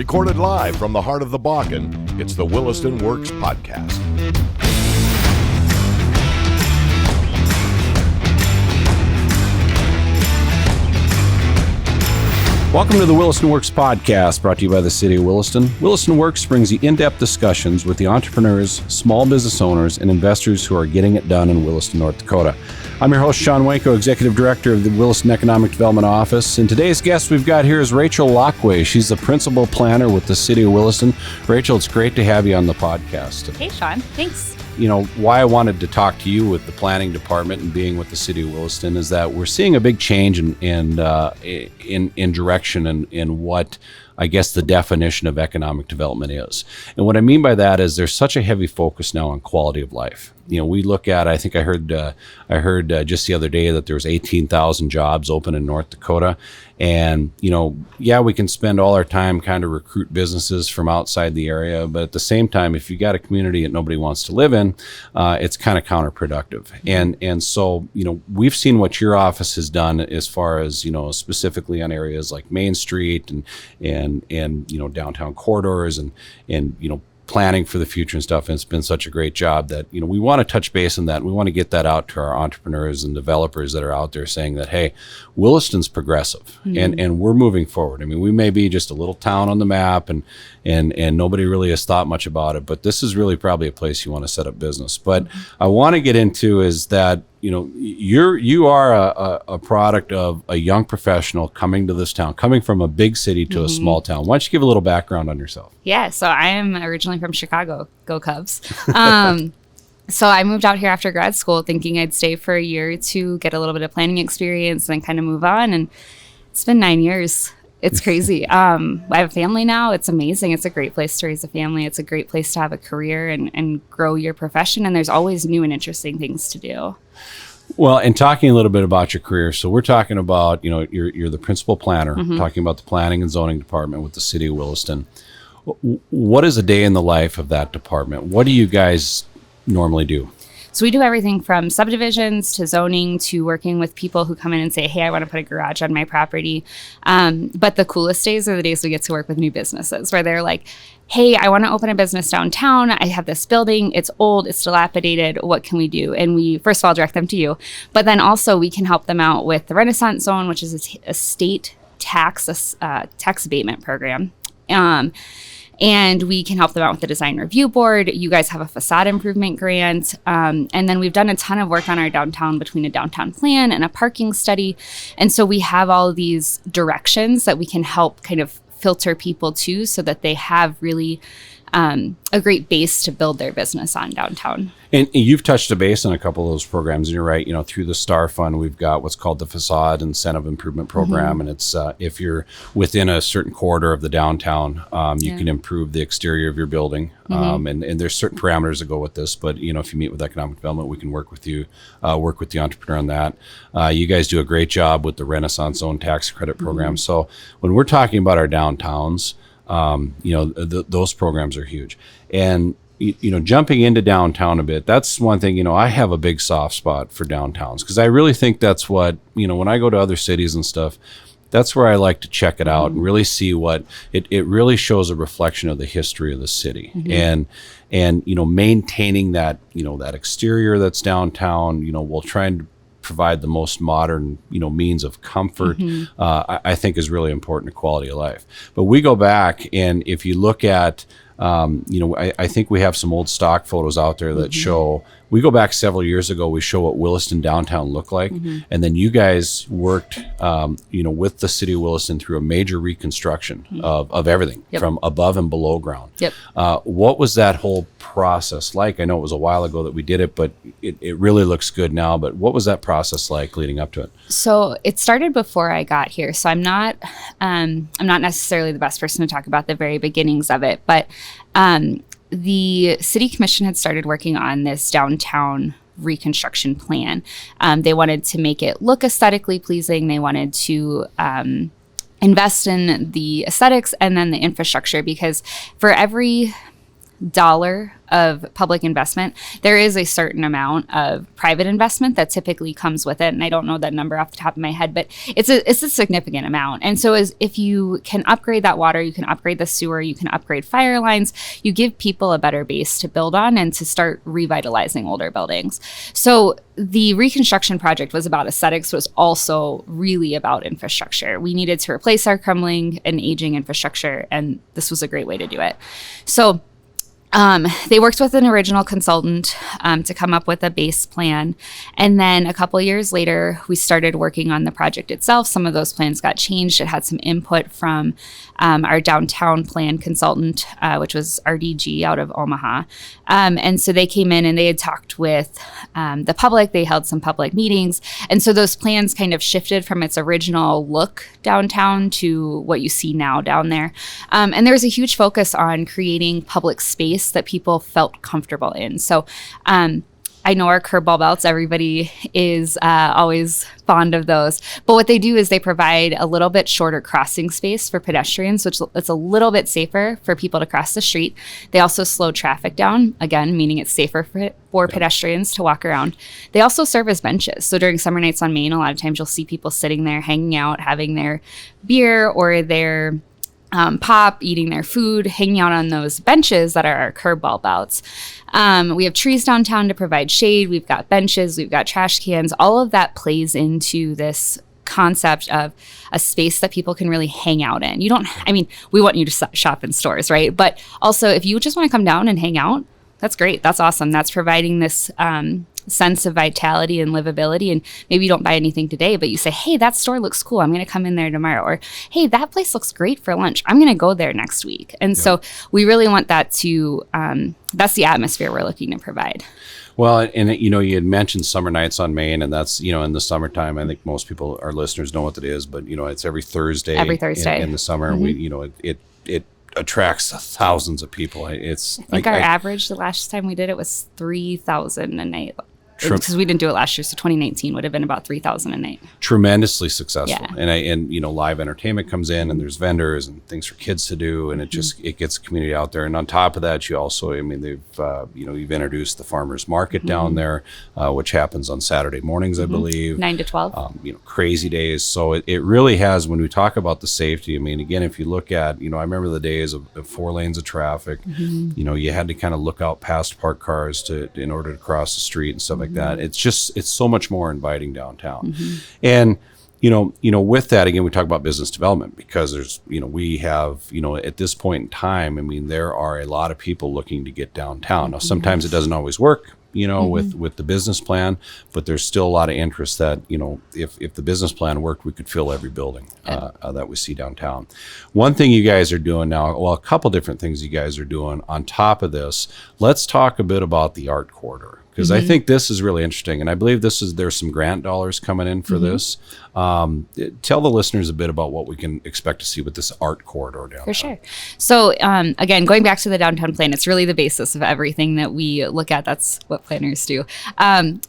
Recorded live from the heart of the Bakken, it's the Williston Works Podcast. Welcome to the Williston Works Podcast, brought to you by the City of Williston. Williston Works brings you in-depth discussions with the entrepreneurs, small business owners, and investors who are getting it done in Williston, North Dakota. I'm your host, Shawn Wenko, Executive Director of the Williston Economic Development Office. And today's guest we've got here is Rachel Laqua. She's the Principal Planner with the City of Williston. Rachel, it's great to have you on the podcast. Hey, Shawn. Thanks. You know, why I wanted to talk to you with the planning department and being with the City of Williston is that we're seeing a big change in direction and in what I guess the definition of economic development is. And what I mean by that is there's such a heavy focus now on quality of life. You know, we look at, I think I heard just the other day that there was 18,000 jobs open in North Dakota. And, you know, yeah, we can spend all our time kind of recruit businesses from outside the area. But at the same time, if you got a community that nobody wants to live in, it's kind of counterproductive. And so, you know, we've seen what your office has done as far as, you know, specifically on areas like Main Street and you know, downtown corridors and you know, planning for the future and stuff. And it's been such a great job that, you know, we want to touch base on that. We want to get that out to our entrepreneurs and developers that are out there saying that, hey, Williston's progressive and we're moving forward. I mean, we may be just a little town on the map and nobody really has thought much about it, but this is really probably a place you want to set up business. But I want to get into is that, you know, you are a product of a young professional coming to this town, coming from a big city to a small town. Why don't you give a little background on yourself? Yeah, so I am originally from Chicago. Go Cubs. So I moved out here after grad school thinking I'd stay for a year or two, get a little bit of planning experience, and then kind of move on. And it's been 9 years. It's crazy. I have a family now. It's amazing. It's a great place to raise a family. It's a great place to have a career and grow your profession. And there's always new and interesting things to do. Well, and talking a little bit about your career, so we're talking about, you know, you're the principal planner, talking about the planning and zoning department with the City of Williston. What is a day in the life of that department? What do you guys normally do? So we do everything from subdivisions to zoning to working with people who come in and say, hey, I want to put a garage on my property. But the coolest days are the days we get to work with new businesses where they're like, hey, I want to open a business downtown. I have this building. It's old. It's dilapidated. What can we do? And we, first of all, direct them to you. But then also we can help them out with the Renaissance Zone, which is a state tax abatement program. And we can help them out with the design review board. You guys have a facade improvement grant. And then we've done a ton of work on our downtown between a downtown plan and a parking study. And so we have all of these directions that we can help kind of filter people to so that they have really a great base to build their business on downtown. And you've touched a base on a couple of those programs, and you're right. You know, through the STAR Fund, we've got what's called the Facade Incentive Improvement Program, and it's if you're within a certain corridor of the downtown, you can improve the exterior of your building, and there's certain parameters that go with this. But you know, if you meet with economic development, we can work with you, work with the entrepreneur on that. You guys do a great job with the Renaissance Zone tax credit program. So when we're talking about our downtowns, you know, those programs are huge. And, you know, jumping into downtown a bit, that's one thing, you know, I have a big soft spot for downtowns because I really think that's what, you know, when I go to other cities and stuff, that's where I like to check it out and really see what it really shows a reflection of the history of the city and, you know, maintaining that, you know, that exterior that's downtown, you know, we'll try and provide the most modern, you know, means of comfort, I think is really important to quality of life. But we go back, and if you look at, you know, I think we have some old stock photos out there that show, we go back several years ago, we show what Williston downtown looked like. And then you guys worked, you know, with the City of Williston through a major reconstruction of everything from above and below ground. What was that whole process like? I know it was a while ago that we did it, but it really looks good now. But what was that process like leading up to it? So it started before I got here. So I'm not necessarily the best person to talk about the very beginnings of it, but the City Commission had started working on this downtown reconstruction plan. They wanted to make it look aesthetically pleasing. They wanted to invest in the aesthetics and then the infrastructure, because for every dollar of public investment, there is a certain amount of private investment that typically comes with it. And I don't know that number off the top of my head, but it's a significant amount. And so if you can upgrade that water, you can upgrade the sewer, you can upgrade fire lines, you give people a better base to build on and to start revitalizing older buildings. So the reconstruction project was about aesthetics, was also really about infrastructure. We needed to replace our crumbling and aging infrastructure, and this was a great way to do it. So they worked with an original consultant to come up with a base plan. And then a couple years later, we started working on the project itself. Some of those plans got changed. It had some input from our downtown plan consultant, which was RDG out of Omaha. And so they came in and they had talked with the public. They held some public meetings. And so those plans kind of shifted from its original look downtown to what you see now down there. And there was a huge focus on creating public space that people felt comfortable in. So I know our curb belts, everybody is always fond of those. But what they do is they provide a little bit shorter crossing space for pedestrians, which it's a little bit safer for people to cross the street. They also slow traffic down, again, meaning it's safer for pedestrians to walk around. They also serve as benches. So during summer nights on Main, a lot of times you'll see people sitting there, hanging out, having their beer or their pop, eating their food, hanging out on those benches that are our curb belts. We have trees downtown to provide shade. We've got benches. We've got trash cans. All of that plays into this concept of a space that people can really hang out in. We want you to shop in stores, right? But also, if you just want to come down and hang out, that's great. That's awesome. That's providing this sense of vitality and livability. And maybe you don't buy anything today, but you say, hey, that store looks cool. I'm going to come in there tomorrow. Or, hey, that place looks great for lunch. I'm going to go there next week. And so we really want that to, that's the atmosphere we're looking to provide. Well, and you had mentioned summer nights on Main, and that's, in the summertime, I think most people, our listeners know what it is, but, it's every Thursday. Every Thursday. In the summer, it attracts thousands of people. I think our average, the last time we did it, was 3,000 a night. Because we didn't do it last year, so 2019 would have been about 3,000 a night. Tremendously successful, yeah. And live entertainment comes in, and there's vendors and things for kids to do, and it gets the community out there. And on top of that, you also, they've you've introduced the farmers market down there, which happens on Saturday mornings, I believe, 9 to 12. Crazy days. So it really has. When we talk about the safety, again, if you look at, I remember the days of 4 lanes of traffic. You had to kind of look out past parked cars in order to cross the street and stuff like that. It's so much more inviting downtown. And with that, again, we talk about business development because there's, we have, at this point in time, there are a lot of people looking to get downtown. Now, sometimes it doesn't always work, with the business plan, but there's still a lot of interest that, if the business plan worked, we could fill every building that we see downtown. One thing you guys are doing now, well, a couple different things you guys are doing on top of this. Let's talk a bit about the art corridor, because I think this is really interesting, and I believe there's some grant dollars coming in for this. Tell the listeners a bit about what we can expect to see with this art corridor downtown. For sure. So again, going back to the downtown plan, it's really the basis of everything that we look at. That's what planners do.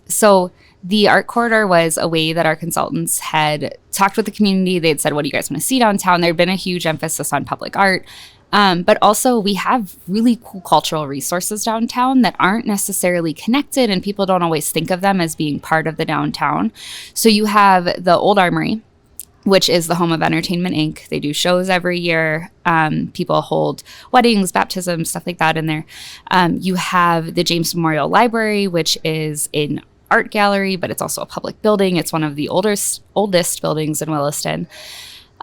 So the art corridor was a way that our consultants had talked with the community. They had said, what do you guys want to see downtown? There had been a huge emphasis on public art. But also we have really cool cultural resources downtown that aren't necessarily connected, and people don't always think of them as being part of the downtown. So you have the Old Armory, which is the home of Entertainment Inc. They do shows every year. People hold weddings, baptisms, stuff like that in there. You have the James Memorial Library, which is an art gallery, but it's also a public building. It's one of the oldest buildings in Williston.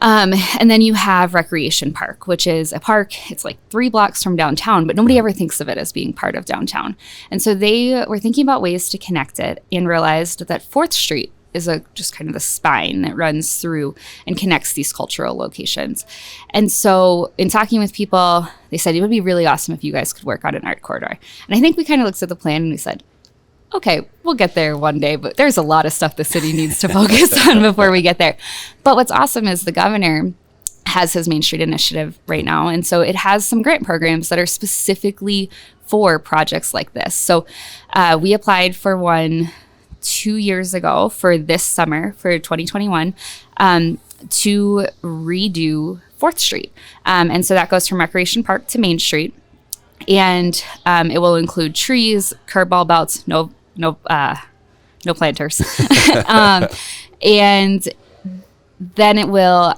And then you have Recreation Park, which is a park. It's like 3 blocks from downtown, but nobody ever thinks of it as being part of downtown. And so they were thinking about ways to connect it and realized that 4th Street is just kind of the spine that runs through and connects these cultural locations. And so in talking with people, they said it would be really awesome if you guys could work on an art corridor. And I think we kind of looked at the plan and we said, okay, we'll get there one day, but there's a lot of stuff the city needs to focus on before we get there. But what's awesome is the governor has his Main Street initiative right now. And so it has some grant programs that are specifically for projects like this. So we applied for one 2 years ago for this summer, for 2021, to redo 4th Street. And so that goes from Recreation Park to Main Street. And it will include trees, curb ball belts, no planters. And then it will,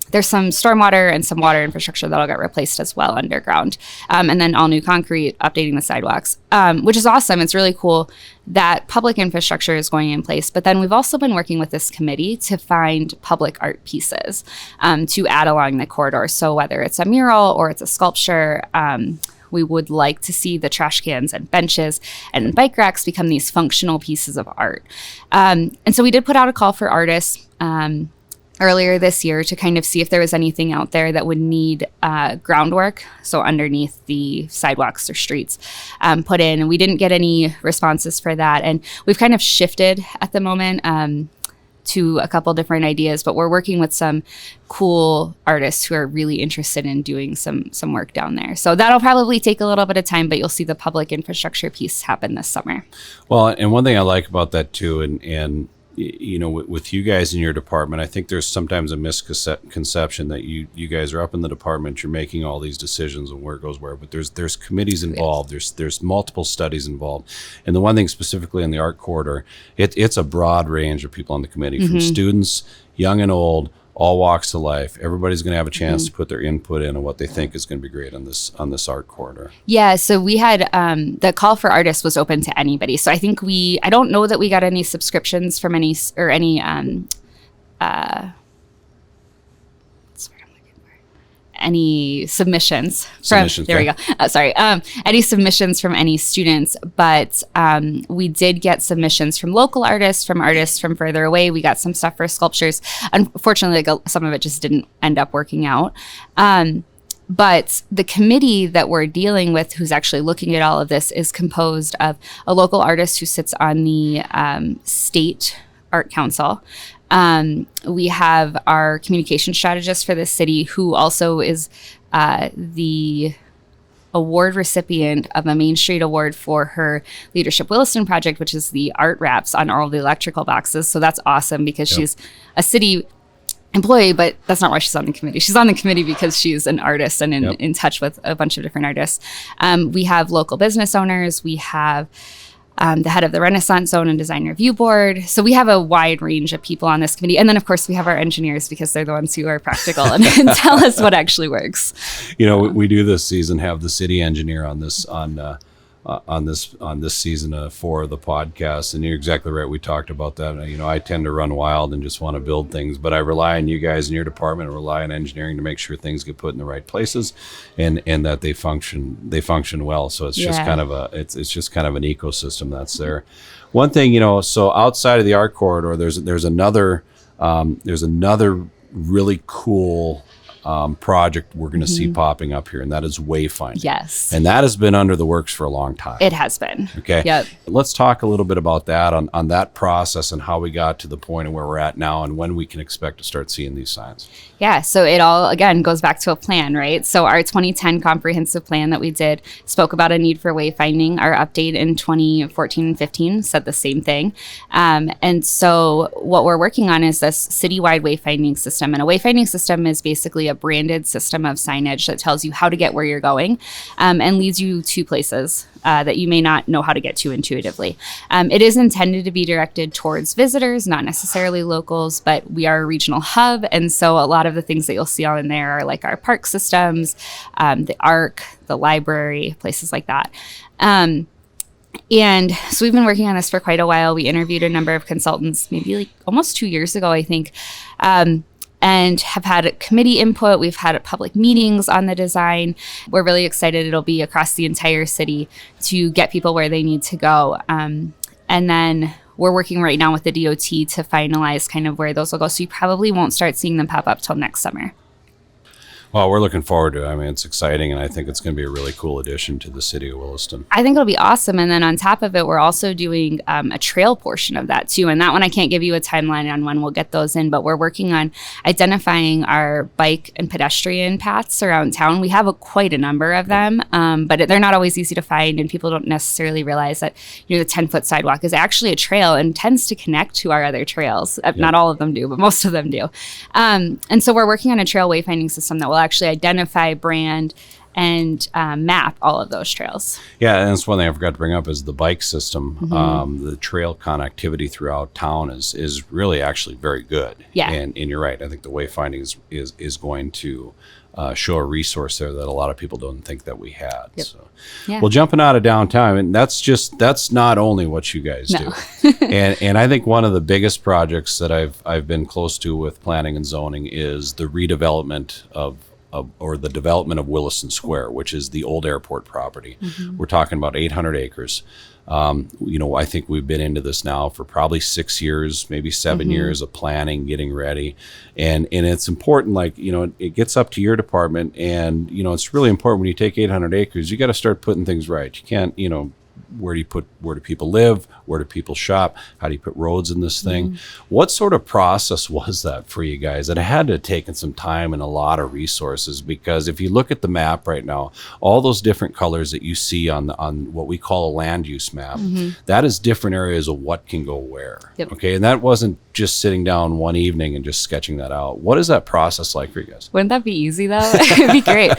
there's some stormwater and some water infrastructure that'll get replaced as well underground. And then all new concrete, updating the sidewalks, which is awesome. It's really cool that public infrastructure is going in place. But then we've also been working with this committee to find public art pieces to add along the corridor. So whether it's a mural or it's a sculpture, we would like to see the trash cans and benches and bike racks become these functional pieces of art. And so we did put out a call for artists earlier this year to kind of see if there was anything out there that would need groundwork, so underneath the sidewalks or streets, put in. And we didn't get any responses for that. And we've kind of shifted at the moment to a couple different ideas, but we're working with some cool artists who are really interested in doing some work down there. So that'll probably take a little bit of time, but you'll see the public infrastructure piece happen this summer. Well, and one thing I like about that too, and you know, with you guys in your department, I think there's sometimes a misconception that you guys are up in the department, you're making all these decisions and where goes where, but there's committees involved, there's multiple studies involved. And the one thing specifically in the art corridor, it's a broad range of people on the committee, from students, young and old, all walks of life. Everybody's going to have a chance to put their input in on what they think is going to be great on this art corridor. Yeah, so we had the call for artists was open to anybody. So I think I don't know that we got any subscriptions from any submissions from any submissions from any students, but we did get submissions from local artists from further away. We got some stuff for sculptures. Unfortunately, some of it just didn't end up working out. But the committee that we're dealing with, who's actually looking at all of this, is composed of a local artist who sits on the state art council. We have our communication strategist for the city, who also is the award recipient of a Main Street Award for her Leadership Williston project, which is the art wraps on all the electrical boxes. So that's awesome because she's a city employee, but that's not why she's on the committee. She's on the committee because she's an artist and in touch with a bunch of different artists. We have local business owners. We have the head of the Renaissance Zone and Design Review Board. So we have a wide range of people on this committee. And then, of course, we have our engineers because they're the ones who are practical and tell us what actually works. You know, we do this season have the city engineer on this season 4 of the podcast, and you're exactly right. We talked about that. You know, I tend to run wild and just want to build things, but I rely on you guys in your department. I rely on engineering to make sure things get put in the right places, and that they function well. So it's just kind of it's just kind of an ecosystem that's there. One thing, you know, so outside of the art corridor, there's another really cool project we're going to see popping up here, and that is Wayfinding. Yes. And that has been under the works for a long time. It has been. Okay. Yep. Let's talk a little bit about that, on that process and how we got to the point of where we're at now and when we can expect to start seeing these signs. Yeah, so it all, again, goes back to a plan, right? So our 2010 comprehensive plan that we did spoke about a need for wayfinding. Our update in 2014 and 15 said the same thing. And so what we're working on is this citywide wayfinding system. And a wayfinding system is basically a branded system of signage that tells you how to get where you're going and leads you to places that you may not know how to get to intuitively. It is intended to be directed towards visitors, not necessarily locals, but we are a regional hub. And so a lot of the things that you'll see on there are like our park systems, the ARC, the library, places like that. And so we've been working on this for quite a while. We interviewed a number of consultants, maybe like almost 2 years ago, I think, and have had committee input. We've had public meetings on the design. We're really excited. It'll be across the entire city to get people where they need to go. And then we're working right now with the DOT to finalize kind of where those will go. So you probably won't start seeing them pop up till next summer. Well, we're looking forward to it. I mean, it's exciting, and I think it's going to be a really cool addition to the city of Williston. I think it'll be awesome. And then on top of it, we're also doing a trail portion of that too. And that one, I can't give you a timeline on when we'll get those in, but we're working on identifying our bike and pedestrian paths around town. We have quite a number of them, but they're not always easy to find, and people don't necessarily realize that, you know, the 10-foot sidewalk is actually a trail and tends to connect to our other trails. Not all of them do, but most of them do. And so we're working on a trail wayfinding system that will actually identify, brand, and map all of those trails. Yeah, and that's one thing I forgot to bring up is the bike system. The trail connectivity throughout town is really actually very good. Yeah. And you're right. I think the wayfinding is going to show a resource there that a lot of people don't think that we had. Yep. So, Yeah. well, jumping out of downtown, and that's not only what you guys do. And I think one of the biggest projects that I've been close to with planning and zoning is the redevelopment or the development of Williston Square, which is the old airport property. We're talking about 800 acres. I think we've been into this now for probably 6 years, maybe 7 years of planning, getting ready. And it's important, it gets up to your department, and, it's really important when you take 800 acres, you got to start putting things right. You can't, where do people live? Where do people shop? How do you put roads in this thing? What sort of process was that for you guys? It had to have taken some time and a lot of resources, because if you look at the map right now, all those different colors that you see on what we call a land use map, that is different areas of what can go where. Yep. Okay. And that wasn't just sitting down one evening and just sketching that out. What is that process like for you guys? Wouldn't that be easy though? It'd be great.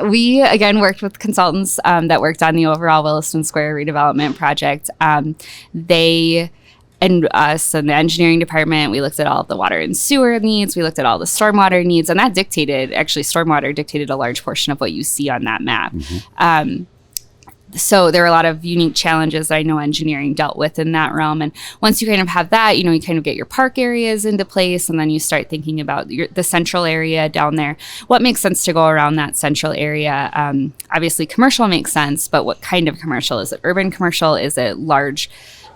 We again worked with consultants that worked on the overall Williston Square redevelopment project. They and us and the engineering department, we looked at all of the water and sewer needs. We looked at all the stormwater needs, and that stormwater dictated a large portion of what you see on that map. So there are a lot of unique challenges that I know engineering dealt with in that realm. And once you kind of have that, you kind of get your park areas into place, and then you start thinking about the central area down there. What makes sense to go around that central area? Obviously, commercial makes sense, but what kind of commercial? Is it urban commercial? Is it large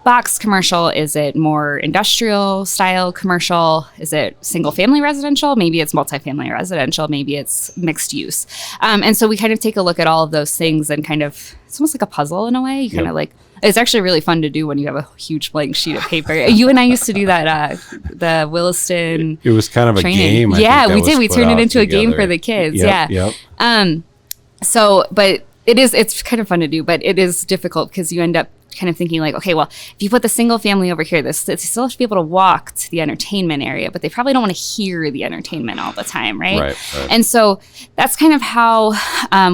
box commercial? Is it more industrial style commercial? Is it single family residential? Maybe it's multifamily residential. Maybe it's mixed use. And so we kind of take a look at all of those things and kind of, it's almost like a puzzle in a way. You kind of it's actually really fun to do when you have a huge blank sheet of paper. You and I used to do that, the Williston. It was kind of training. A game. Yeah, we did. We turned it into a game for the kids. Yep. But it's kind of fun to do, but it is difficult because you end up kind of thinking like, okay, well, if you put the single family over here, they still have to be able to walk to the entertainment area, but they probably don't want to hear the entertainment all the time, right? And so that's kind of how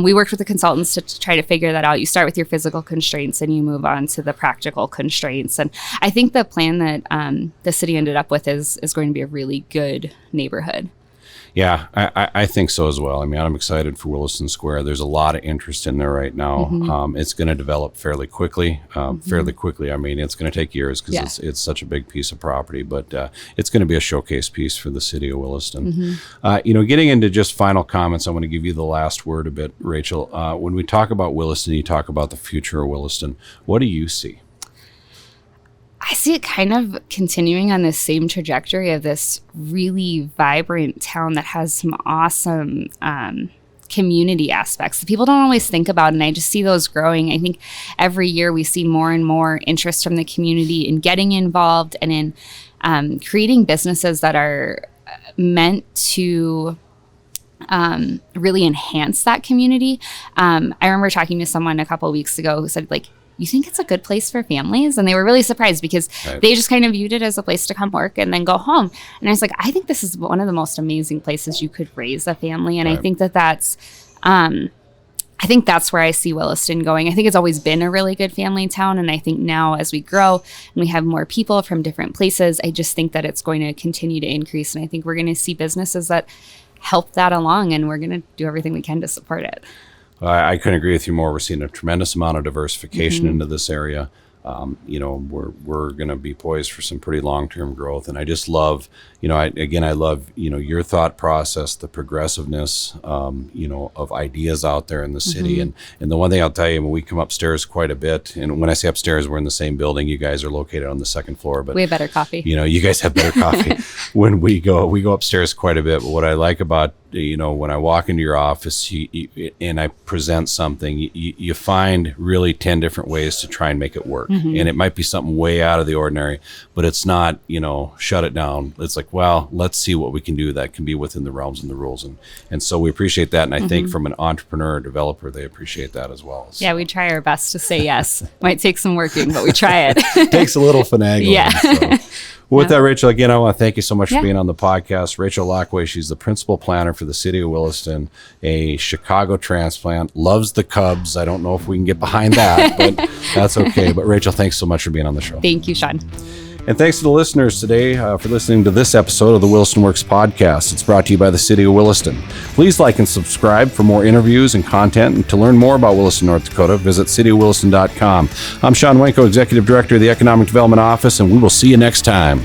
we worked with the consultants to try to figure that out. You start with your physical constraints and you move on to the practical constraints. And I think the plan that the city ended up with is going to be a really good neighborhood. Yeah, I think so as well. I mean, I'm excited for Williston Square. There's a lot of interest in there right now. It's going to develop fairly quickly. I mean, it's going to take years because it's such a big piece of property, but it's going to be a showcase piece for the city of Williston. Getting into just final comments, I want to give you the last word a bit, Rachel. When we talk about Williston, you talk about the future of Williston. What do you see? I see it kind of continuing on this same trajectory of this really vibrant town that has some awesome community aspects that people don't always think about. And I just see those growing. I think every year we see more and more interest from the community in getting involved and in creating businesses that are meant to really enhance that community. I remember talking to someone a couple of weeks ago who said, you think it's a good place for families? And they were really surprised because they just kind of viewed it as a place to come work and then go home. And I was like, I think this is one of the most amazing places you could raise a family. And I think that's where I see Williston going. I think it's always been a really good family town. And I think now as we grow and we have more people from different places, I just think that it's going to continue to increase. And I think we're going to see businesses that help that along, and we're going to do everything we can to support it. I couldn't agree with you more. We're seeing a tremendous amount of diversification into this area. We're going to be poised for some pretty long-term growth. And I just love, I love, your thought process, the progressiveness, of ideas out there in the city. And the one thing I'll tell you, when we come upstairs quite a bit, and when I say upstairs, we're in the same building. You guys are located on the second floor, but we have better coffee. You guys have better coffee. When we go upstairs quite a bit. But what I like about, when I walk into your office and I present something, you find really 10 different ways to try and make it work. And it might be something way out of the ordinary, but it's not, shut it down. It's like, well, let's see what we can do that can be within the realms and the rules. And so we appreciate that. And I think from an entrepreneur or developer, they appreciate that as well. So. Yeah, we try our best to say yes. Might take some working, but we try it. Takes a little finagling. Yeah. So. With that, Rachel, again, I want to thank you so much for being on the podcast. Rachel Laqua, she's the principal planner for for the city of Williston, a Chicago transplant, loves the Cubs. I don't know if we can get behind that, but that's okay. But Rachel, thanks so much for being on the show. Thank you, Shawn. And thanks to the listeners today for listening to this episode of the Williston Works Podcast. It's brought to you by the City of Williston. Please like and subscribe for more interviews and content. And to learn more about Williston, North Dakota, visit citywilliston.com. I'm Shawn Wenko, Executive Director of the Economic Development Office, and we will see you next time.